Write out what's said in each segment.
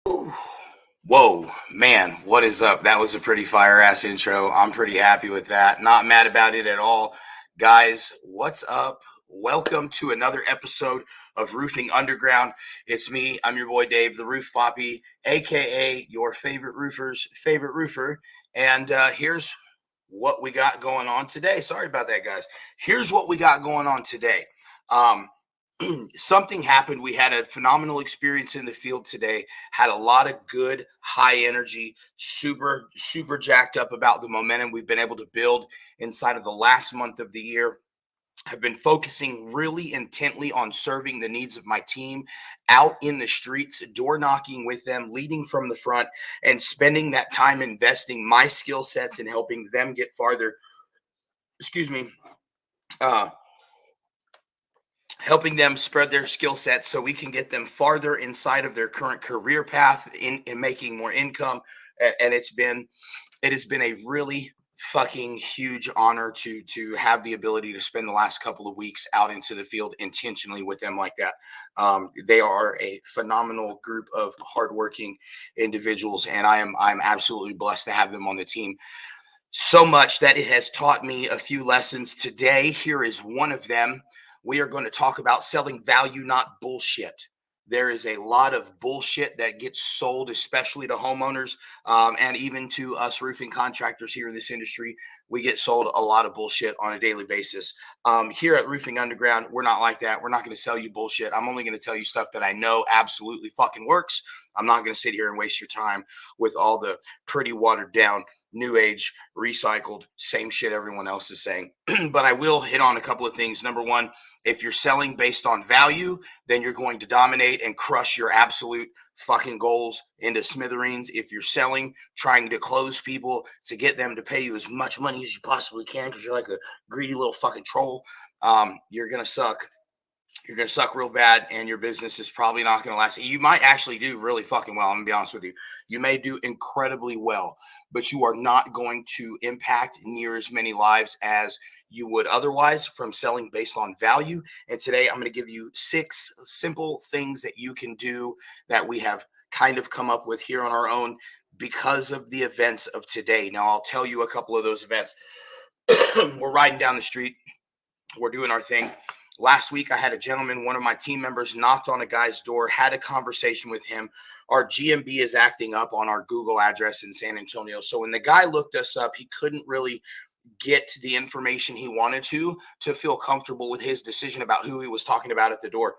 Ooh. Whoa, man, what is up? That was a pretty fire ass intro. I'm pretty happy with that. Not mad about it at all. Guys, what's up? Welcome to another episode of Roofing Underground. It's me, I'm your boy Dave, the Roof Poppy, aka your favorite roofer's favorite roofer. And here's what we got going on today. Sorry about that, guys. Here's what we got going on today. Um, Something happened. We had a phenomenal experience in the field today. Had a lot of good, high energy, super jacked up about the momentum we've been able to build inside of the last month of the year. I've been focusing really intently on serving the needs of my team out in the streets, door knocking with them, leading from the front, and spending that time investing my skill sets and helping them get farther. Excuse me. Uh, Helping them spread their skill sets so we can get them farther inside of their current career path in making more income. And it has been a really fucking huge honor to have the ability to spend the last couple of weeks out into the field intentionally with them like that. They are a phenomenal group of hardworking individuals, and I'm absolutely blessed to have them on the team. So much that it has taught me a few lessons today. Here is one of them. We are going to talk about selling value, not bullshit. There is a lot of bullshit that gets sold, especially to homeowners and even to us roofing contractors here in this industry. We get sold a lot of bullshit on a daily basis. Here at Roofing Underground, we're not like that. We're not going to sell you bullshit. I'm only going to tell you stuff that I know absolutely fucking works. I'm not going to sit here and waste your time with all the pretty watered down new age, recycled, same shit everyone else is saying. But I will hit on a couple of things. Number one, if you're selling based on value, then you're going to dominate and crush your absolute fucking goals into smithereens. If you're selling, trying to close people to get them to pay you as much money as you possibly can because you're like a greedy little fucking troll, you're going to suck. You're going to suck real bad, and your business is probably not going to last. You might actually do really fucking well. I'm going to be honest with you. You may do incredibly well, but you are not going to impact near as many lives as you would otherwise from selling based on value. And today I'm going to give you 6 simple things that you can do that we have kind of come up with here on our own because of the events of today. Now, I'll tell you a couple of those events. We're riding down the street, we're doing our thing. Last week, I had a gentleman, one of my team members, knocked on a guy's door, had a conversation with him. Our GMB is acting up on our Google address in San Antonio. So when the guy looked us up, he couldn't really get the information he wanted to feel comfortable with his decision about who he was talking about at the door.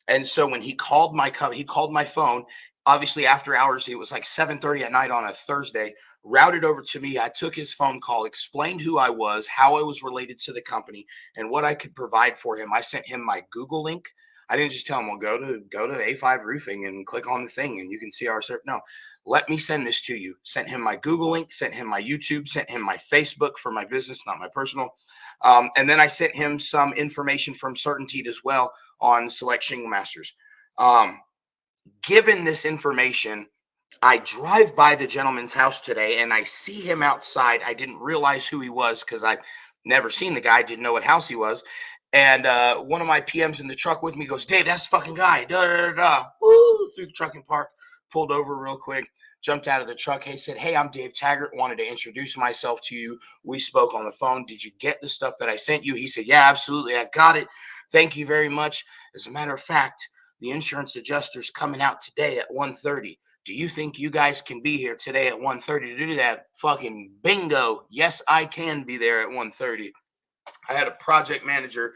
And so when he called my phone. Obviously, after hours, it was like 7:30 at night on a Thursday. Routed over to me. I took his phone call, explained who I was, how I was related to the company, and what I could provide for him. I sent him my Google link. I didn't just tell him, "Well, go to A5 Roofing and click on the thing, and you can see our service." No, let me send this to you. Sent him my Google link, sent him my YouTube, sent him my Facebook for my business, not my personal. And then I sent him some information from Certainteed as well on Select Shingle Masters. Um, Given this information, I drive by the gentleman's house today and I see him outside. I didn't realize who he was because I've never seen the guy, didn't know what house he was. And one of my PMs in the truck with me goes, "Dave, that's the fucking guy." Da, da, da, da. Woo, through the trucking park, pulled over real quick, jumped out of the truck. Hey, said, "Hey, I'm Dave Taggart. Wanted to introduce myself to you. We spoke on the phone. Did you get the stuff that I sent you?" He said, "Yeah, absolutely. I got it. Thank you very much. As a matter of fact, the insurance adjuster's coming out today at 1:30. Do you think you guys can be here today at 1:30 to do that?" Fucking bingo. Yes, I can be there at 1:30. I had a project manager,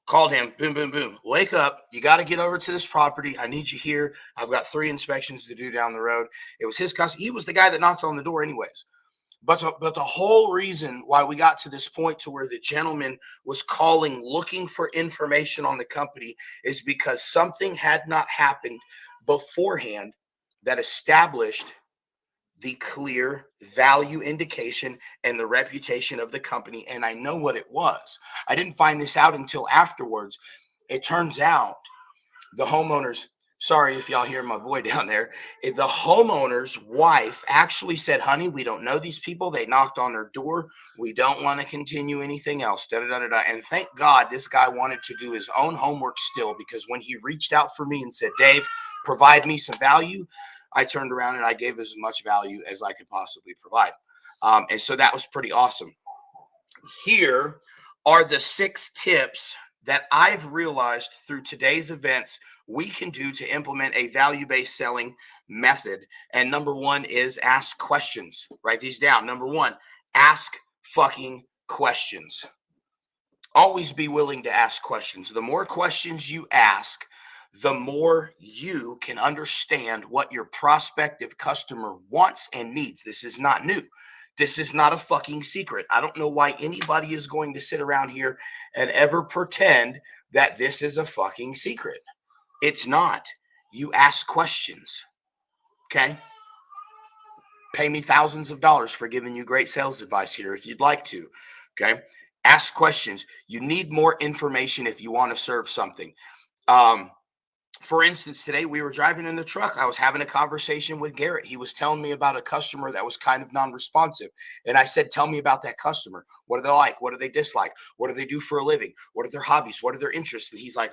called him, boom, boom, boom. "Wake up. You got to get over to this property. I need you here. I've got 3 inspections to do down the road." It was his customer. He was the guy that knocked on the door anyways. But the whole reason why we got to this point to where the gentleman was calling looking for information on the company is because something had not happened beforehand that established the clear value indication and the reputation of the company. And I know what it was. I didn't find this out until afterwards. It turns out the homeowners, sorry if y'all hear my boy down there, the homeowner's wife actually said, "Honey, we don't know these people. They knocked on her door. We don't want to continue anything else." Da, da, da, da, da. And thank God this guy wanted to do his own homework still, because when he reached out for me and said, "Dave, provide me some value," I turned around and I gave as much value as I could possibly provide. And so that was pretty awesome. Here are the 6 tips that I've realized through today's events we can do to implement a value-based selling method. And number 1 is ask questions. Write these down. Number 1, ask fucking questions. Always be willing to ask questions. The more questions you ask, the more you can understand what your prospective customer wants and needs. This is not new. This is not a fucking secret. I don't know why anybody is going to sit around here and ever pretend that this is a fucking secret. It's not. You ask questions. Okay? Pay me thousands of dollars for giving you great sales advice here if you'd like to. Okay? Ask questions. You need more information if you want to serve something. For instance, today we were driving in the truck. I was having a conversation with Garrett. He was telling me about a customer that was kind of non-responsive. And I said, tell me about that customer. What do they like? What do they dislike? What do they do for a living? What are their hobbies? What are their interests? And he's like,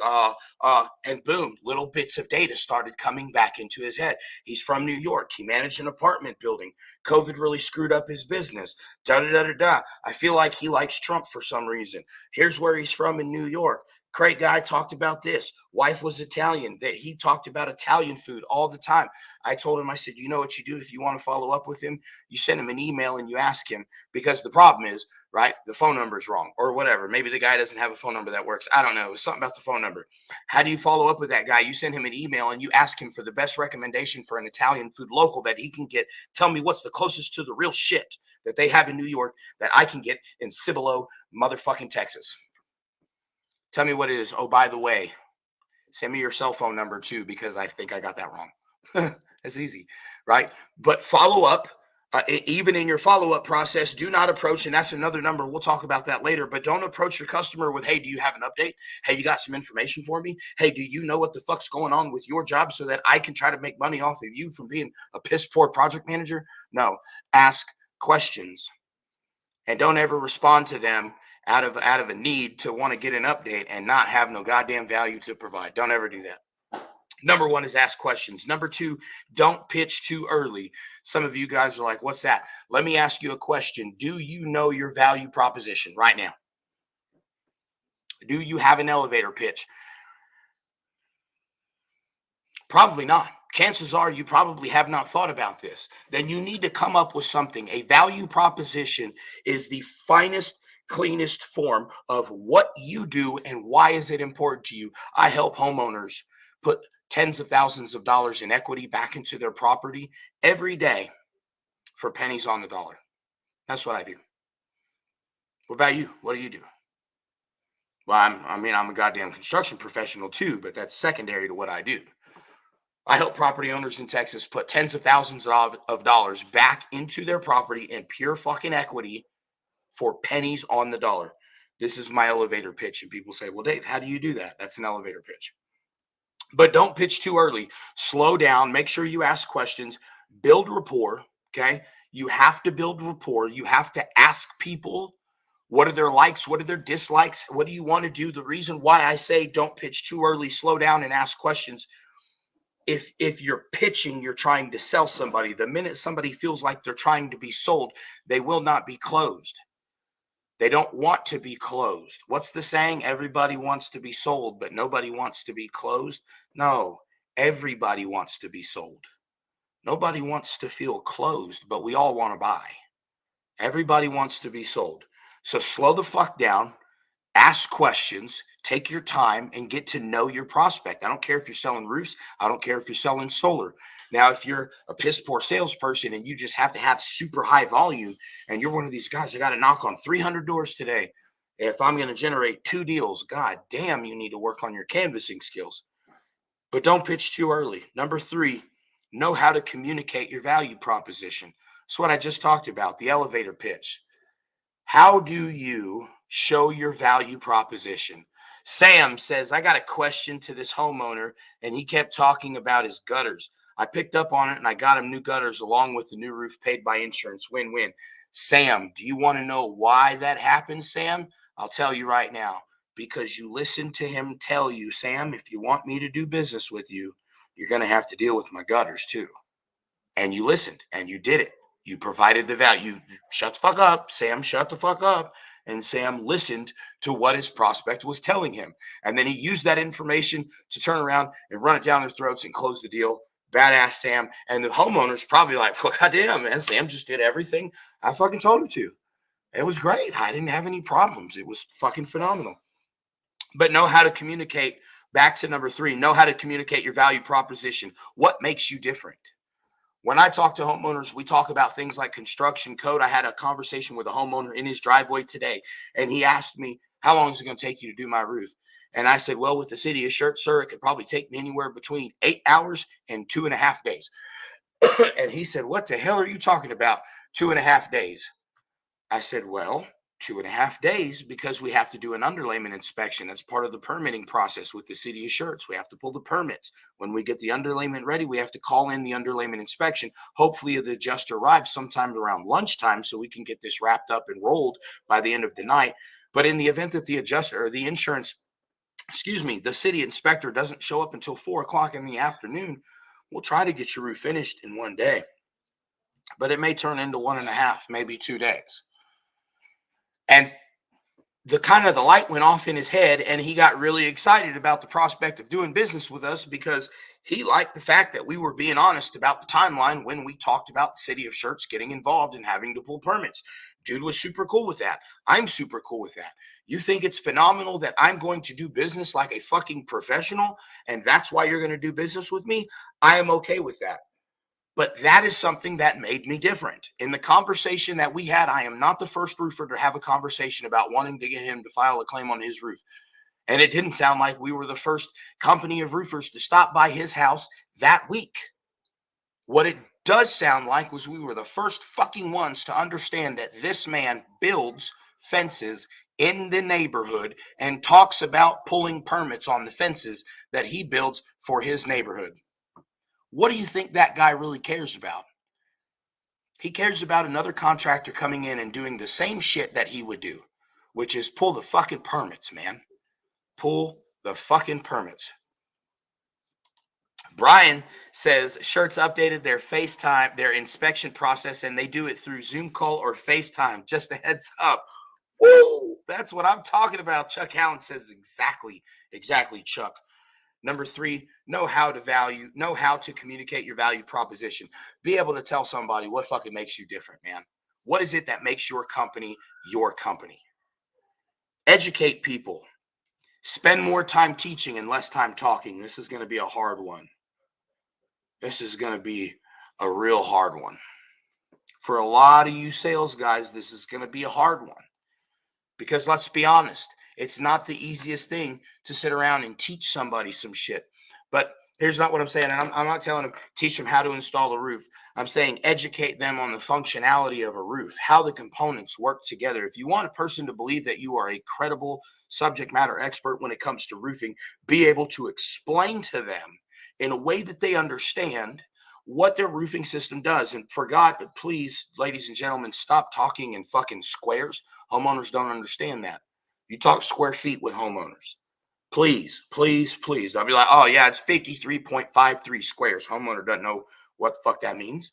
and boom, little bits of data started coming back into his head. He's from New York. He managed an apartment building. COVID really screwed up his business. Da da da da da. I feel like he likes Trump for some reason. Here's where he's from in New York. Great guy, talked about this. Wife was Italian. That he talked about Italian food all the time. I told him, I said, you know what you do if you want to follow up with him? You send him an email and you ask him, because the problem is, right, the phone number is wrong or whatever. Maybe the guy doesn't have a phone number that works. I don't know. It's something about the phone number. How do you follow up with that guy? You send him an email and you ask him for the best recommendation for an Italian food local that he can get. Tell me what's the closest to the real shit that they have in New York that I can get in Cibolo, motherfucking Texas. Tell me what it is. Oh, by the way, send me your cell phone number too, because I think I got that wrong. That's easy, right? But follow up, even in your follow up process, do not approach, and that's another number. We'll talk about that later, but don't approach your customer with, hey, do you have an update? Hey, you got some information for me? Hey, do you know what the fuck's going on with your job so that I can try to make money off of you from being a piss poor project manager? No, ask questions and don't ever respond to them out of a need to want to get an update and not have no goddamn value to provide. Don't ever do that. Number 1 is ask questions. Number 2, don't pitch too early. Some of you guys are like, what's that? Let me ask you a question. Do you know your value proposition right now? Do you have an elevator pitch? Probably not. Chances are you probably have not thought about this. Then you need to come up with something. A value proposition is the finest, cleanest form of what you do and why is it important to you. I help homeowners put tens of thousands of dollars in equity back into their property every day for pennies on the dollar. That's what I do. What about you? What do you do? Well, I'm a goddamn construction professional too, but that's secondary to what I do. I help property owners in Texas put tens of thousands of dollars back into their property in pure fucking equity for pennies on the dollar. This is my elevator pitch. And people say, well, Dave, how do you do that? That's an elevator pitch. But don't pitch too early. Slow down. Make sure you ask questions. Build rapport. Okay. You have to build rapport. You have to ask people, what are their likes? What are their dislikes? What do you want to do? The reason why I say don't pitch too early, slow down and ask questions. If you're pitching, you're trying to sell somebody. The minute somebody feels like they're trying to be sold, they will not be closed. They don't want to be closed. What's the saying? Everybody wants to be sold, but nobody wants to be closed. No, everybody wants to be sold. Nobody wants to feel closed, but we all want to buy. Everybody wants to be sold. So slow the fuck down. Ask questions, take your time, and get to know your prospect. I don't care if you're selling roofs. I don't care if you're selling solar. Now, if you're a piss poor salesperson and you just have to have super high volume and you're one of these guys, I got to knock on 300 doors today. If I'm going to generate 2 deals, god damn, you need to work on your canvassing skills. But don't pitch too early. Number 3, know how to communicate your value proposition. That's what I just talked about, the elevator pitch. How do you show your value proposition? Sam says, I got a question to this homeowner, and he kept talking about his gutters. I picked up on it, and I got him new gutters along with the new roof paid by insurance. Win-win. Sam, do you want to know why that happened, Sam? I'll tell you right now. Because you listened to him tell you, Sam, if you want me to do business with you, you're going to have to deal with my gutters too. and you listened and you did it. You provided the value. You shut the fuck up, Sam, shut the fuck up. And Sam listened to what his prospect was telling him. And then he used that information to turn around and run it down their throats and close the deal. Badass Sam. And the homeowner's probably like, well, goddamn, man, Sam just did everything I fucking told him to. It was great. I didn't have any problems. It was fucking phenomenal. But know how to communicate. Back to number 3, know how to communicate your value proposition. What makes you different? When I talk to homeowners, we talk about things like construction code. I had a conversation with a homeowner in his driveway today, and he asked me, how long is it going to take you to do my roof? And I said, well, with the city of Schertz, sir, it could probably take me anywhere between 8 hours and 2.5 days. And he said, what the hell are you talking about? 2.5 days. I said, well, 2.5 days because we have to do an underlayment inspection. That's part of the permitting process with the city of Schertz. We have to pull the permits. When we get the underlayment ready, we have to call in the underlayment inspection. Hopefully the adjuster arrives sometime around lunchtime so we can get this wrapped up and rolled by the end of the night. But in the event that the adjuster or the insurance, the city inspector doesn't show up until 4 o'clock in the afternoon, we'll try to get your roof finished in 1 day. But it may turn into 1.5, maybe 2 days. And the light went off in his head, and he got really excited about the prospect of doing business with us because he liked the fact that we were being honest about the timeline when we talked about the city of Schertz getting involved and having to pull permits. Dude was super cool with that. I'm super cool with that. You think it's phenomenal that I'm going to do business like a fucking professional, and that's why you're going to do business with me? I am okay with that. But that is something that made me different. In the conversation that we had, I am not the first roofer to have a conversation about wanting to get him to file a claim on his roof. And it didn't sound like we were the first company of roofers to stop by his house that week. What it does sound like was we were the first fucking ones to understand that this man builds fences in the neighborhood and talks about pulling permits on the fences that he builds for his neighborhood. What do you think that guy really cares about? He cares about another contractor coming in and doing the same shit that he would do, which is pull the fucking permits, man. Pull the fucking permits. Brian says Schertz updated their FaceTime, their inspection process, and they do it through Zoom call or FaceTime. Just a heads up. Woo! That's what I'm talking about. Chuck Allen says exactly, Chuck. Number 3, know how to communicate your value proposition. Be able to tell somebody what fucking makes you different, man. What is it that makes your company your company? Educate people. Spend more time teaching and less time talking. This is going to be a hard one. This is going to be a real hard one. For a lot of you sales guys, this is going to be a hard one. Because let's be honest, it's not the easiest thing to sit around and teach somebody some shit. But here's not what I'm saying. And I'm not telling them, teach them how to install a roof. I'm saying educate them on the functionality of a roof, how the components work together. If you want a person to believe that you are a credible subject matter expert when it comes to roofing, be able to explain to them in a way that they understand what their roofing system does. And for God, please, ladies and gentlemen, stop talking in fucking squares. Homeowners don't understand that. You talk square feet with homeowners. Please, please, please. I'll be like, oh, yeah, it's 53.53 squares. Homeowner doesn't know what the fuck that means.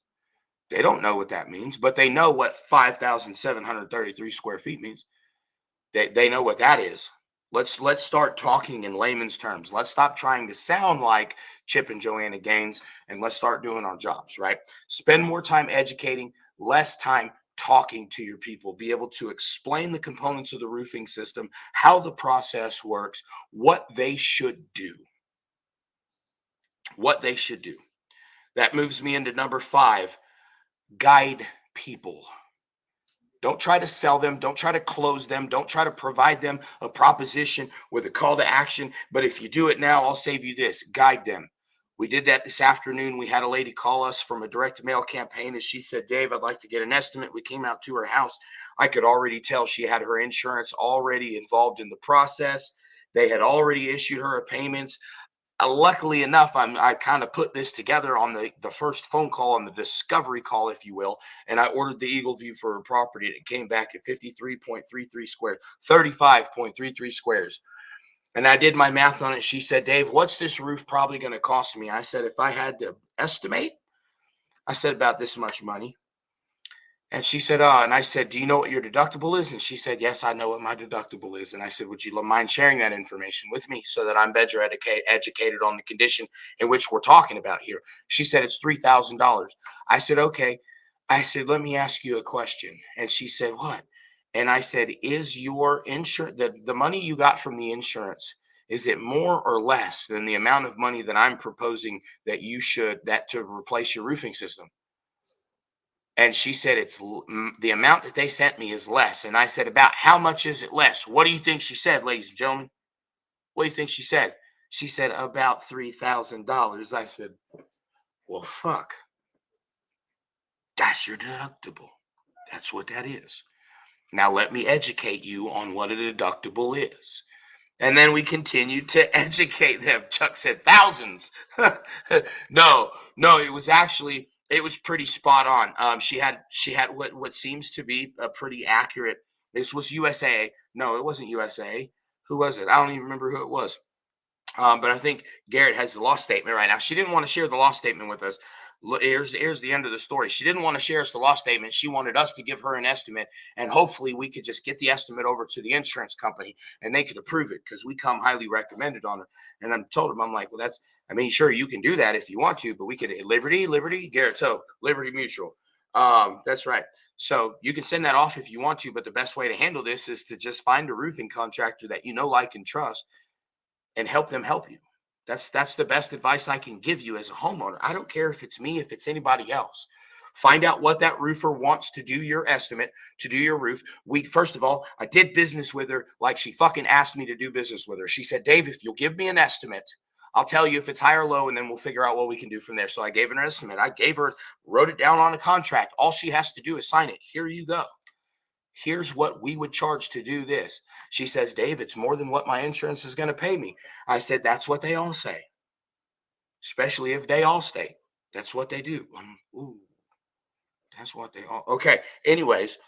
They don't know what that means, but they know what 5,733 square feet means. They know what that is. Let's start talking in layman's terms. Let's stop trying to sound like Chip and Joanna Gaines, and let's start doing our jobs, right? Spend more time educating, less time talking to your people. Be able to explain the components of the roofing system, how the process works, what they should do. What they should do. That moves me into number 5, guide people. Don't try to sell them. Don't try to close them. Don't try to provide them a proposition with a call to action. But if you do it now, I'll save you this. Guide them. We did that this afternoon. We had a lady call us from a direct mail campaign, and she said, Dave, I'd like to get an estimate. We came out to her house. I could already tell she had her insurance already involved in the process. They had already issued her payments. Luckily enough, I kind of put this together on the first phone call, on the discovery call, if you will, and I ordered the Eagle View for her property, and it came back at 53.33 squares, 35.33 squares. And I did my math on it. She said, Dave, what's this roof probably going to cost me? I said, if I had to estimate, I said, about this much money. And she said, and I said, do you know what your deductible is? And she said, yes, I know what my deductible is. And I said, would you mind sharing that information with me so that I'm better educated on the condition in which we're talking about here? She said, it's $3,000. I said, okay. I said, let me ask you a question. And she said, what? And I said, is your insurance, the money you got from the insurance, is it more or less than the amount of money that I'm proposing that you should, that to replace your roofing system? And she said, the amount that they sent me is less. And I said, about how much is it less? What do you think she said, ladies and gentlemen? What do you think she said? She said, about $3,000. I said, well, fuck. That's your deductible. That's what that is. Now, let me educate you on what a deductible is. And then we continued to educate them. Chuck said thousands. No, it was pretty spot on. She had what seems to be a pretty accurate. This was USA. No, it wasn't USA. Who was it? I don't even remember who it was. But I think Garrett has the loss statement right now. She didn't want to share the loss statement with us. Here's the end of the story. She didn't want to share us the loss statement. She wanted us to give her an estimate, and hopefully we could just get the estimate over to the insurance company and they could approve it because we come highly recommended on her. And I told him, I'm like, well, sure, you can do that if you want to, but we could Liberty, Garrett Toe, Liberty Mutual. That's right. So you can send that off if you want to, but the best way to handle this is to just find a roofing contractor that you know, like, and trust, and help them help you. That's the best advice I can give you as a homeowner. I don't care if it's me, if it's anybody else. Find out what that roofer wants to do your estimate, to do your roof. First of all, I did business with her like she fucking asked me to do business with her. She said, Dave, if you'll give me an estimate, I'll tell you if it's high or low, and then we'll figure out what we can do from there. So I gave her an estimate. Wrote it down on a contract. All she has to do is sign it. Here you go. Here's what we would charge to do this. She says, Dave, it's more than what my insurance is going to pay me. I said, that's what they all say, especially if they all state. That's what they do. Ooh, that's what they all. Okay. Anyways,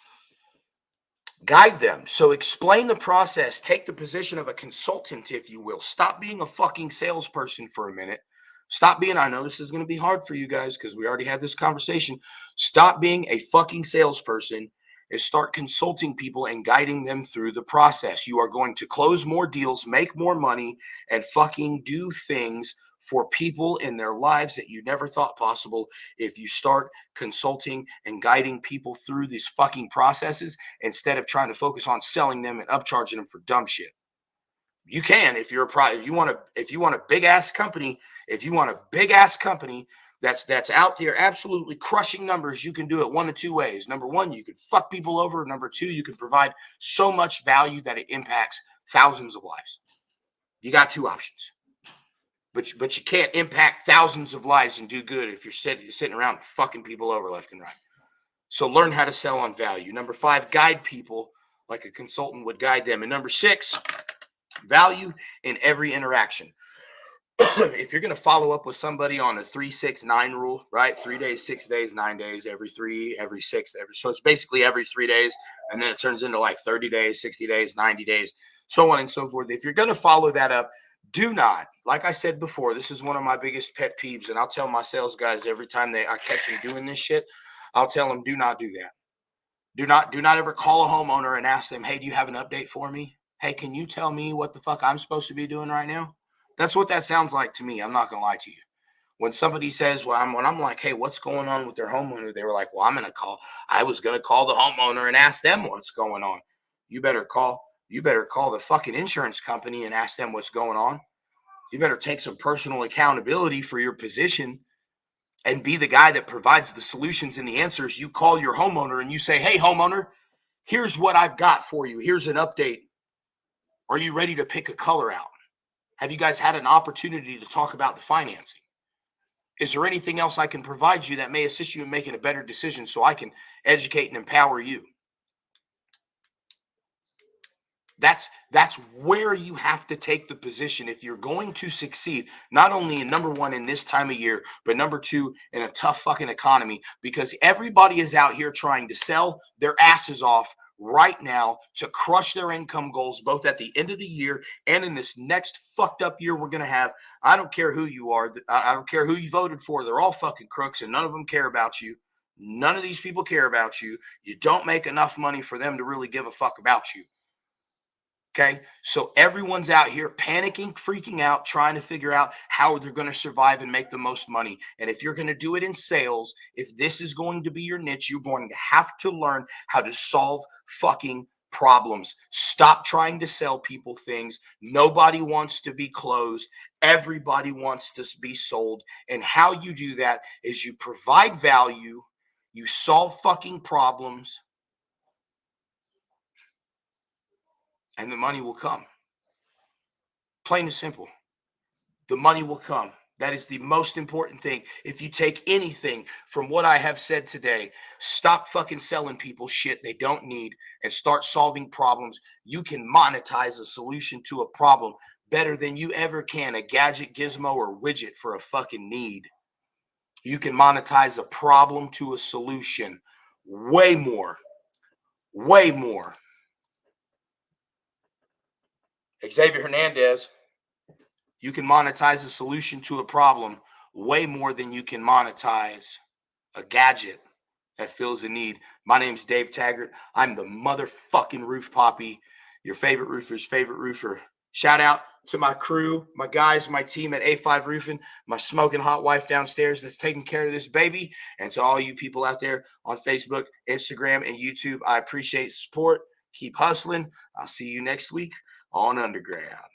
guide them. So explain the process. Take the position of a consultant, if you will. Stop being a fucking salesperson for a minute. Stop being, I know this is going to be hard for you guys because we already had this conversation. Stop being a fucking salesperson and start consulting people and guiding them through the process. You are going to close more deals, make more money, and fucking do things for people in their lives that you never thought possible if you start consulting and guiding people through these fucking processes instead of trying to focus on selling them and upcharging them for dumb shit. You can, if you're a if you want a big ass company, that's out there absolutely crushing numbers, you can do it one of two ways. Number one, you can fuck people over. Number two, you can provide so much value that it impacts thousands of lives. You got two options. But you can't impact thousands of lives and do good if you're sitting around fucking people over left and right. So learn how to sell on value. Number 5, guide people like a consultant would guide them. And number 6, value in every interaction. If you're going to follow up with somebody on a 3-6-9 rule, right? 3 days, 6 days, 9 days, every 3, every 6, so it's basically every 3 days, and then it turns into like 30 days, 60 days, 90 days, so on and so forth. If you're going to follow that up, do not, like I said before, this is one of my biggest pet peeves, and I'll tell my sales guys every time I catch them doing this shit, I'll tell them, do not do that. Do not ever call a homeowner and ask them, hey, do you have an update for me? Hey, can you tell me what the fuck I'm supposed to be doing right now? That's what that sounds like to me. I'm not going to lie to you. When somebody says, when I'm like, hey, what's going on with their homeowner? They were like, well, I was going to call the homeowner and ask them what's going on. You better call the fucking insurance company and ask them what's going on. You better take some personal accountability for your position and be the guy that provides the solutions and the answers. You call your homeowner and you say, hey, homeowner, here's what I've got for you. Here's an update. Are you ready to pick a color out? Have you guys had an opportunity to talk about the financing? Is there anything else I can provide you that may assist you in making a better decision so I can educate and empower you? That's where you have to take the position if you're going to succeed, not only in number 1 in this time of year, but number 2 in a tough fucking economy, because everybody is out here trying to sell their asses off right now to crush their income goals, both at the end of the year and in this next fucked up year we're going to have. I don't care who you are. I don't care who you voted for. They're all fucking crooks and none of them care about you. None of these people care about you. You don't make enough money for them to really give a fuck about you. Okay. So everyone's out here panicking, freaking out, trying to figure out how they're going to survive and make the most money. And if you're going to do it in sales, if this is going to be your niche, you're going to have to learn how to solve fucking problems. Stop trying to sell people things. Nobody wants to be closed. Everybody wants to be sold. And how you do that is you provide value, you solve fucking problems, and the money will come. Plain and simple. The money will come. That is the most important thing. If you take anything from what I have said today, stop fucking selling people shit they don't need and start solving problems. You can monetize a solution to a problem better than you ever can a gadget, gizmo, or widget for a fucking need. You can monetize a problem to a solution way more. Way more. Xavier Hernandez. You can monetize a solution to a problem way more than you can monetize a gadget that fills a need. My name's Dave Taggart. I'm the motherfucking roof poppy, your favorite roofer's favorite roofer. Shout out to my crew, my guys, my team at A5 Roofing, my smoking hot wife downstairs that's taking care of this baby, and to all you people out there on Facebook, Instagram, and YouTube. I appreciate support. Keep hustling. I'll see you next week on Underground.